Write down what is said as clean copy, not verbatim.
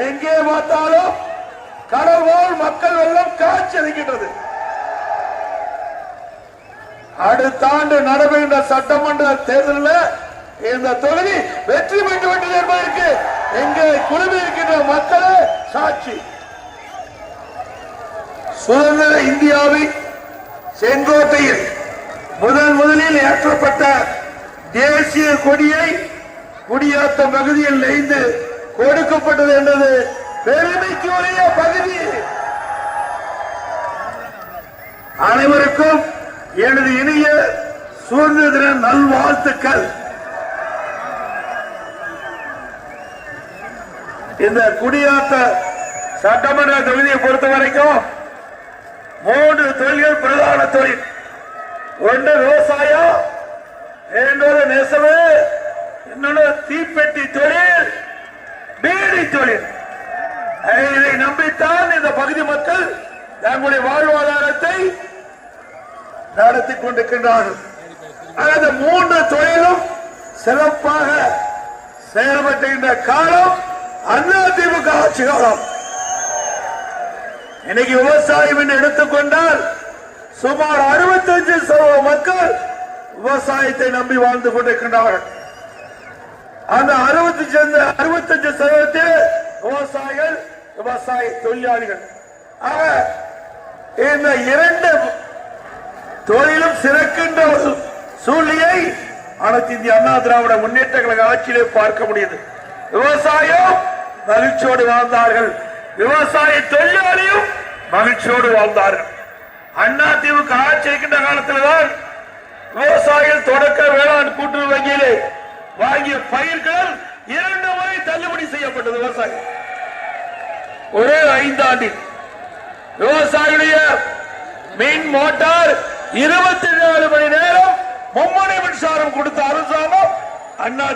எங்கே பார்த்தாலும் கடவுள் மக்கள் வெள்ளம் காட்சி அளிக்கின்றது. அடுத்த ஆண்டு நடைபெறுகின்ற சட்டமன்ற தேர்தலில் இந்த தொகுதி வெற்றி பெற்று விட்டது என்பதற்கு எங்கே குழுவில் இருக்கின்ற மக்களே சாட்சி. சுதந்திர இந்தியாவின் செங்கோட்டையில் முதலில் ஏற்றப்பட்ட தேசிய கொடியை குடியாத்தம் பகுதியில் நெய்து கொடுக்கப்பட்டது என்பது பெருமைக்குரிய பகுதி. அனைவருக்கும் எனது இனிய சுதந்திர தின நல்வாழ்த்துக்கள். இந்த குடியாத்த சட்டமன்ற தொகுதியை பொறுத்த வரைக்கும் 3 தொழில்கள் பிரதான தொழில். ஒன்று விவசாயம், இரண்டாவது நெசவு, இன்னொன்று தீப்பெட்டி தொழில், பீடி தொழில். இதை நம்பித்தான் இந்த பகுதி மக்கள் தங்களுடைய வாழ்வாதாரத்தை நடத்திக் கொண்டிருக்கின்றார்கள். அந்த 3 தொழிலும் சிறப்பாக செயல்படுகின்ற காலம் அதிமுக ஆட்சி காலம். இன்னைக்கு விவசாயம் என்று எடுத்துக்கொண்டால் சுமார் 65% மக்கள் விவசாயத்தை நம்பி வாழ்ந்து கொண்டிருக்கின்றார்கள். அந்த 65% விவசாயிகள், விவசாய தொழிலாளிகள். ஆக இந்த 2 தொழிலும் சிறக்கின்ற ஒரு சூழ்நிலையை அனைத்து இந்திய அண்ணா திராவிட முன்னேற்ற கழக ஆட்சியிலே பார்க்க முடியுது. விவசாயம் மகிழ்ச்சியோடு வாழ்ந்தார்கள், விவசாய தொழிலாளியும் மகிழ்ச்சியோடு வாழ்ந்தார்கள். அண்ணா திமுக ஆட்சி இருக்கின்ற காலத்தில் தான் விவசாயிகள் தொடக்க வேளாண் கூட்டுறவு வங்கியிலே வாங்கிய பயிர்கள் 2 முறை தள்ளுபடி செய்யப்பட்டது. விவசாயம் ஒரே 5 ஆண்டில் விவசாயிகளுடைய மின் மோட்டார் 24 மணி நேரம் மும்முனை மின்சாரம் கொடுத்த அரசாங்கம் அண்ணா